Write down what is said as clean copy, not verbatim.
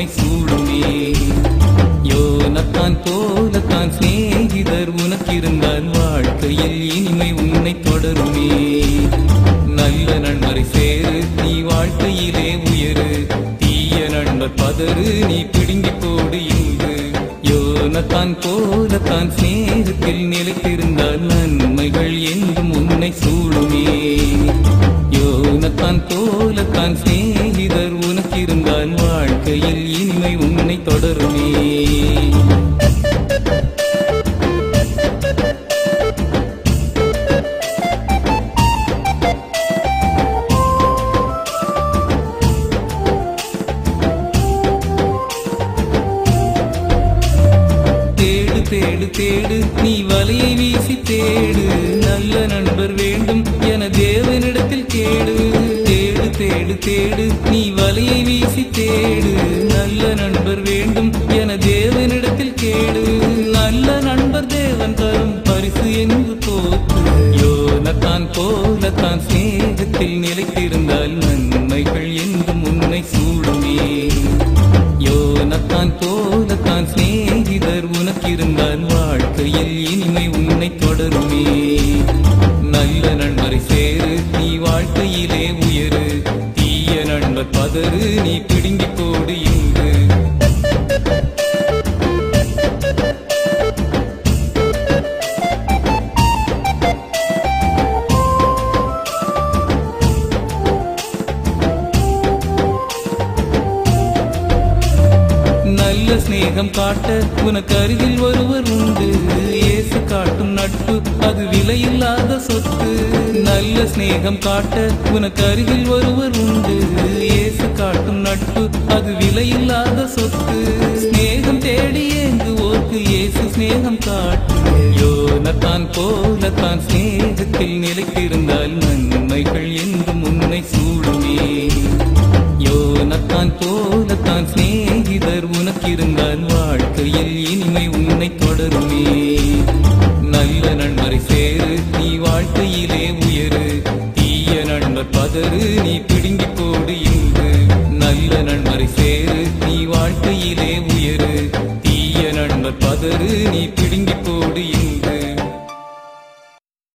உன்னை சூடுமே. யோனத்தான் போலத்தான் சிநேகிதர் உனக்கிருந்தால் வாழ்க்கையில் இனிமை உன்னை தொடருமே. நல்ல நண்பரை சேரு, நீ வாழ்க்கையிலே உயரு. தீய நண்பர் பதறு, நீ பிடுங்கி போடு இன்று. யோனத்தான் போலத்தான் சிநேகத்தில் நிலைத்திருந்தால் நன்மைகள் என்றும் உன்னை சூடுமே. யோனத்தான் போலத்தான் சிநேகிதர் உனக்கிருந்தால் வாழ்க்கையில் இனிமை உன்னை தொடருமே. தேடு தேடு நீ வலையை வீசி தேடு, நல்ல நண்பர் வேண்டும் என தேவனிடத்தில் கேடு. தேடு தேடு தேடு நீ வலையை வீசி தேடு, நல்ல நண்பர் வேண்டும் என தேவனிடத்தில் கேடு. நல்ல நண்பர் தேவன் தரும் பரிசு என்று போற்று. யோனத்தான் போலத்தான் சிநேகத்தில் நிலைத்திருந்தால் நன்மைகள் என்றும் உன்னை சூடுமே. யோனத்தான் போலத்தான் சிநேகிதர் உனக்கிருந்தால் வாழ்க்கையில் இனிமை உன்னை தொடருமே. நல்ல நண்பரை சேரு, நீ வாழ்க்கையிலே உயரு. தீய நண்பர் பதறு, நீ பிடுங்கி போடு இன்று. நல்ல சிநேகம் காட்ட உனக்கு அருகில் ஒருவர் உண்டு. இயேசு காட்டும் நட்பு அது விலையில்லாத சொத்து. நல்ல சிநேகம் காட்ட உனக்கு அருகில் ஒருவர் உண்டு. இயேசு காட்டும் நட்பு அது விலையில்லாத சொத்து. சிநேகம் தேடி ஏங்குவோர்க்கு இயேசு சிநேகம் காட்டு. யோனத்தான் போலத்தான் சிநேகத்தில் நிலைத்திருந்தால் நன்மைகள் என்றும் உன்னை சூடுமே. யோனத்தான் போலத்தான் சிநேகிதர் உனக்கிருந்தால் வாழ்க்கையில் இனிமை உன்னை தொடருமே. நல்ல நண்பரை சேரு, நீ வாழ்க்கையிலே உயரு. தீய நண்பர் பதறு, நீ பிடுங்கி போடு இன்று. நல்ல நண்பரை சேரு, நீ வாழ்க்கையிலே உயரு. தீய நண்பர் பதறு, நீ பிடுங்கி போடு இன்று.